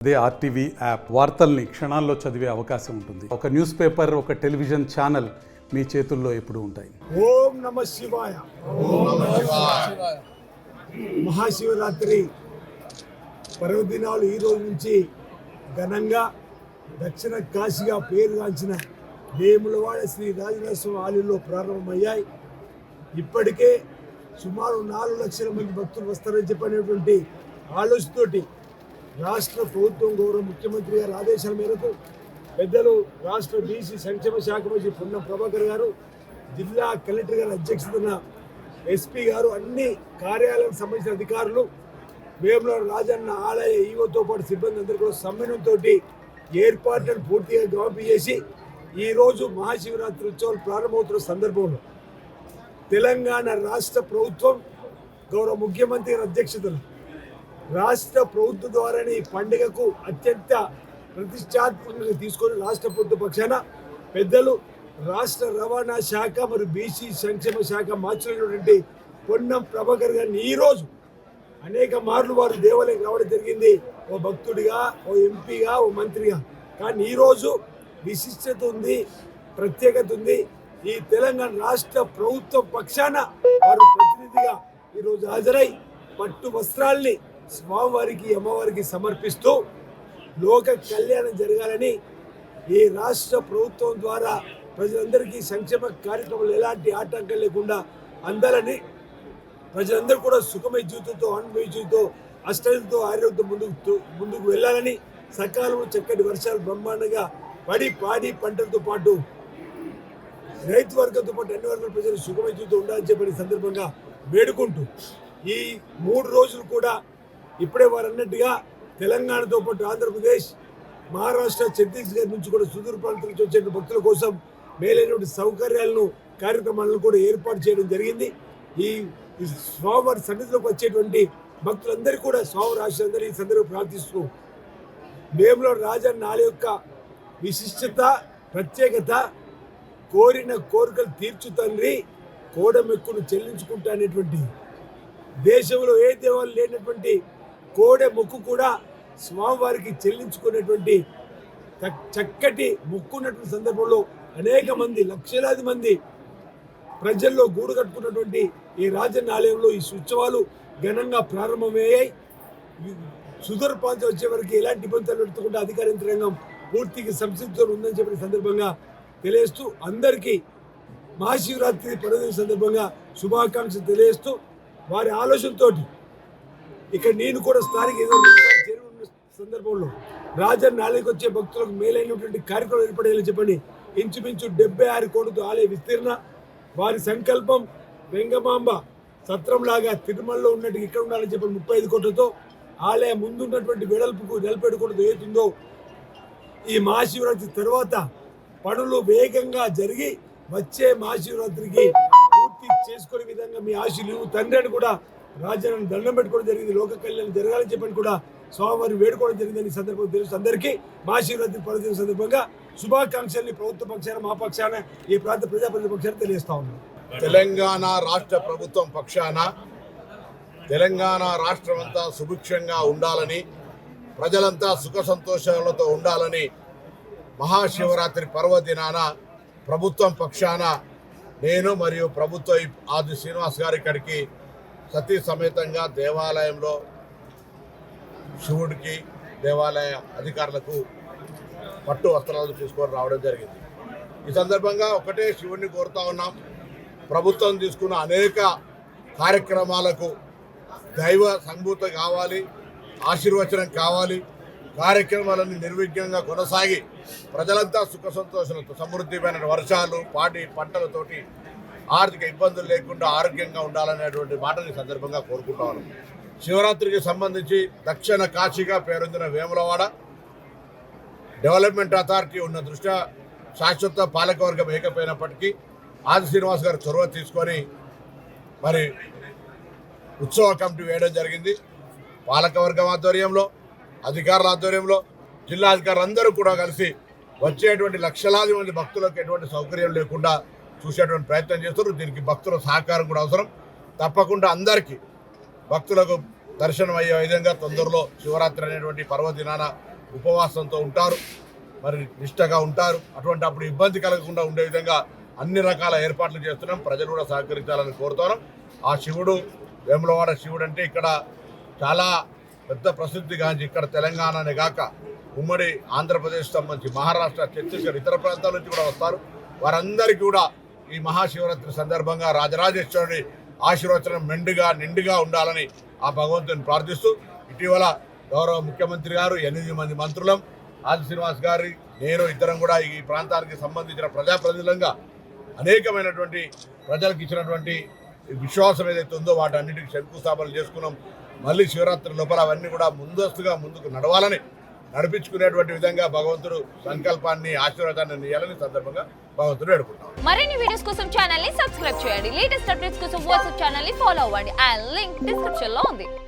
అదే RTV app వార్తల్ని క్షణాల్లో చదివే అవకాశం ఉంటుంది. ఒక న్యూస్ పేపర్, ఒక టెలివిజన్ ఛానల్ మీ చేతుల్లో ఎప్పుడూ ఉంటాయి. ఓం నమః శివాయ. మహాశివరాత్రి పర్వదినాలు ఈ రోజు నుంచి ఘనంగా దక్షిణ కాశీగా పేరుగాంచిన వేములవాడ శ్రీ రాజరాజేశ్వర ఆలయంలో ప్రారంభమయ్యాయి. ఇప్పటికే సుమారు 4 లక్షల మంది భక్తులు వస్తారని చెప్పినటువంటి ఆలోచనతోటి రాష్ట్ర ప్రభుత్వం గౌరవ ముఖ్యమంత్రి గారి ఆదేశాల మేరకు పెద్దలు రాష్ట్ర బీసీ సంక్షేమ శాఖ మంత్రి పొన్నం ప్రభాకర్ గారు, జిల్లా కలెక్టర్ గారి అధ్యక్షతన ఎస్పీ గారు, అన్ని కార్యాలయాలకు సంబంధించిన అధికారులు, వేములవాడ రాజన్న ఆలయ ఈవోతో పాటు సిబ్బంది అందరూ కూడా సమ్మేళనంతో ఏర్పాట్లను పూర్తిగా గమనింపు చేసి ఈరోజు మహాశివరాత్రి ఉత్సవాలు ప్రారంభమవుతున్న సందర్భంలో తెలంగాణ రాష్ట్ర ప్రభుత్వం గౌరవ ముఖ్యమంత్రి గారి అధ్యక్షతన రాష్ట్ర ప్రభుత్వం ద్వారానే ఈ పండుగకు అత్యంత ప్రతిష్టాత్మకంగా తీసుకొని రాష్ట్ర ప్రభుత్వ పక్షాన పెద్దలు రాష్ట్ర రవాణా శాఖ మరియు బీసీ సంక్షేమ శాఖ మార్చినటువంటి పొన్నం ప్రభాకర్ గారిని ఈరోజు అనేక మార్లు వారు దేవాలయం రావడం జరిగింది. ఓ భక్తుడిగా, ఓ ఎంపీగా, ఓ మంత్రిగా. కానీ ఈరోజు విశిష్టత ఉంది, ప్రత్యేకత ఉంది. ఈ తెలంగాణ రాష్ట్ర ప్రభుత్వం పక్షాన వారు ప్రతినిధిగా ఈరోజు హాజరై పట్టు వస్త్రాల్ని స్వామివారికి, అమ్మవారికి సమర్పిస్తూ లోక కళ్యాణం జరగాలని, ఈ రాష్ట్ర ప్రభుత్వం ద్వారా ప్రజలందరికీ సంక్షేమ కార్యక్రమాలు ఎలాంటి ఆటంకం లేకుండా అందాలని, ప్రజలందరూ కూడా సుఖమయ జీవితంతో, ఆనందమయ జీవితంతో, అష్టంతో, ఆరోగ్యంతో ముందుకు వెళ్ళాలని, సకాలంలో చక్కటి వర్షాలు బ్రహ్మాండంగా పడి పాడి పంటలతో పాటు రైతు వర్గంతో పాటు అన్ని వర్గాల ప్రజలు సుఖమయ జీవితం ఉండాలని చెప్పిన సందర్భంగా వేడుకుంటూ ఈ 3 రోజులు కూడా ఇప్పుడే వారు అన్నట్టుగా తెలంగాణతో పాటు ఆంధ్రప్రదేశ్, మహారాష్ట్ర, ఛత్తీస్గఢ్ నుంచి కూడా సుదూర ప్రాంతం నుంచి వచ్చే భక్తుల కోసం మేలైనటువంటి సౌకర్యాలను, కార్యక్రమాలను కూడా ఏర్పాటు చేయడం జరిగింది. ఈ స్వామివారి సన్నిధిలోకి వచ్చేటువంటి భక్తులందరికీ కూడా స్వామి రాష్ట్రందరూ ఈ సందర్భంగా ప్రార్థిస్తూ వేములవాడ రాజన్న ఆలయం యొక్క విశిష్టత, ప్రత్యేకత, కోరిన కోరికలు తీర్చు తండ్రి, కోడమెక్కును చెల్లించుకుంటా అనేటువంటి, దేశంలో ఏ దేవాలు లేనటువంటి కోడె మొక్కు కూడా స్వామివారికి చెల్లించుకునేటువంటి చక్కటి మొక్కున్నటువంటి సందర్భంలో అనేక మంది, లక్షలాది మంది ప్రజల్లో గూడు కట్టుకున్నటువంటి ఈ రాజన్న ఆలయంలో ఈ ఉత్సవాలు ఘనంగా ప్రారంభమయ్యాయి. సుదూర ప్రాంతం వచ్చే వరకు ఎలాంటి ఇబ్బందులు పెట్టుకుంటే అధికార యంత్రాంగం పూర్తిగా సంసిద్ధంతో ఉందని చెప్పిన సందర్భంగా తెలియజేస్తూ అందరికీ మహాశివరాత్రి పర్వదిన సందర్భంగా శుభాకాంక్షలు తెలియజేస్తూ వారి ఆలోచనతో ఇక్కడ నేను కూడా స్థానిక చేరుకున్న సందర్భంలో రాజన్న ఆలయకు వచ్చే భక్తులకు మేలైనటువంటి కార్యక్రమం ఏర్పడేయాలని చెప్పండి. ఇంచుమించు 76 కోట్లతో ఆలయ విస్తీర్ణ, వారి సంకల్పం వెంగమాంబ సత్రంలాగా తిరుమలలో ఉన్నట్టు ఇక్కడ ఉండాలని చెప్పి 35 కోట్లతో ఆలయం ముందున్నటువంటి వెడల్పుకు 47 కోట్లతో ఏతుందో ఈ మహాశివరాత్రి తర్వాత పనులు వేగంగా జరిగి వచ్చే మహాశివరాత్రికి పూర్తి చేసుకునే విధంగా మీ ఆశీలు తండ్రి అని కూడా రాజ్యాన్ని దండం పెట్టుకోవడం జరిగింది. లోక కళ్యాణం జరగాలని చెప్పని కూడా స్వామివారిని వేడుకోవడం జరిగిందని సందర్భంగా తెలుసు. అందరికీ మహాశివరాత్రి పర్వదిన సందర్భంగా శుభాకాంక్షల్ని ప్రభుత్వ పక్షాన, మా పక్షాన, ఈ ప్రాంత ప్రజాప్రతినిధి పక్షాన తెలియజేస్తా ఉన్నాం. తెలంగాణ రాష్ట్ర ప్రభుత్వం పక్షాన తెలంగాణ రాష్ట్రం అంతా సుభిక్షంగా ఉండాలని, ప్రజలంతా సుఖ సంతోషాలతో ఉండాలని మహాశివరాత్రి పర్వదినాన ప్రభుత్వం పక్షాన నేను మరియు ప్రభుత్వ ఆది శ్రీనివాస్ గారి ఇక్కడికి సతీ సమేతంగా దేవాలయంలో శివుడికి, దేవాలయ అధికారులకు పట్టు వస్త్రాలు తీసుకొని రావడం జరిగింది. ఈ సందర్భంగా ఒకటే శివుడిని కోరుతా ఉన్నాం, ప్రభుత్వం తీసుకున్న అనేక కార్యక్రమాలకు దైవ సంభూత కావాలి, ఆశీర్వచనం కావాలి, కార్యక్రమాలన్నీ నిర్విఘ్నంగా కొనసాగి ప్రజలంతా సుఖ సంతోషాలతో, సమృద్ధిమైన వర్షాలు, పాడి పంటలతోటి ఆర్థిక ఇబ్బందులు లేకుండా ఆరోగ్యంగా ఉండాలనేటువంటి మాటని సందర్భంగా కోరుకుంటాను. శివరాత్రికి సంబంధించి దక్షిణ కాశీగా పేరొందిన వేములవాడ డెవలప్మెంట్ అథారిటీ ఉన్న దృష్ట్యా శాశ్వత పాలకవర్గం ఏకపోయినప్పటికీ ఆది శ్రీనివాస్ గారు చొరవ తీసుకొని మరి ఉత్సవ కమిటీ వేయడం జరిగింది. పాలకవర్గం ఆధ్వర్యంలో, అధికారుల ఆధ్వర్యంలో, జిల్లా అధికారులు అందరూ కూడా కలిసి వచ్చేటువంటి లక్షలాది మంది భక్తులకు ఎటువంటి సౌకర్యం లేకుండా చూసేటువంటి ప్రయత్నం చేస్తున్నారు. దీనికి భక్తుల సహకారం కూడా అవసరం. తప్పకుండా అందరికీ భక్తులకు దర్శనం అయ్యే విధంగా తొందరలో శివరాత్రి అనేటువంటి పర్వదినాన ఉపవాసంతో ఉంటారు, మరి నిష్టగా ఉంటారు. అటువంటి అప్పుడు ఇబ్బంది కలగకుండా ఉండే విధంగా అన్ని రకాల ఏర్పాట్లు చేస్తున్నాం. ప్రజలు కూడా సహకరించాలని కోరుతున్నాం. ఆ శివుడు వేములవాడ శివుడు అంటే ఇక్కడ చాలా పెద్ద ప్రసిద్ధిగాంచి ఇక్కడ తెలంగాణనే కాక ఉమ్మడి ఆంధ్రప్రదేశ్ సంబంధించి మహారాష్ట్ర, ఛత్తీస్గఢ్, ఇతర ప్రాంతాల నుంచి కూడా వస్తారు. వారందరికీ కూడా ఈ మహాశివరాత్రి సందర్భంగా రాజరాజేశ్వరుని ఆశీర్వచనం నిండుగా ఉండాలని ఆ భగవంతుని ప్రార్థిస్తూ, ఇటీవల గౌరవ ముఖ్యమంత్రి గారు 8 మంది మంత్రులం, ఆది శ్రీనివాస్ గారి, నేను ఇద్దరం కూడా ఈ ప్రాంతానికి సంబంధించిన ప్రజాప్రతినిధులంగా అనేకమైనటువంటి ప్రజలకు ఇచ్చినటువంటి విశ్వాసం ఏదైతే ఉందో వాటన్నిటికీ శంకుస్థాపనలు చేసుకున్నాం. మళ్ళీ శివరాత్రి లోపల అవన్నీ కూడా ముందుకు నడవాలని, నడిపించుకునేటువంటి విధంగా భగవంతుడు సంకల్పాన్ని, ఆశీర్వాదాన్ని ఇవ్వాలని సందర్భంగా భగవంతుడు వేడుకుంటాం. మరిన్ని వీడియోస్ కోసం ఛానల్ ని సబ్స్క్రైబ్ చేయండి. లేటెస్ట్ అప్డేట్స్ కోసం వాట్సాప్ ఛానల్ ని ఫాలో అవ్వండి. ఆ లింక్ డిస్క్రిప్షన్ లో ఉంది.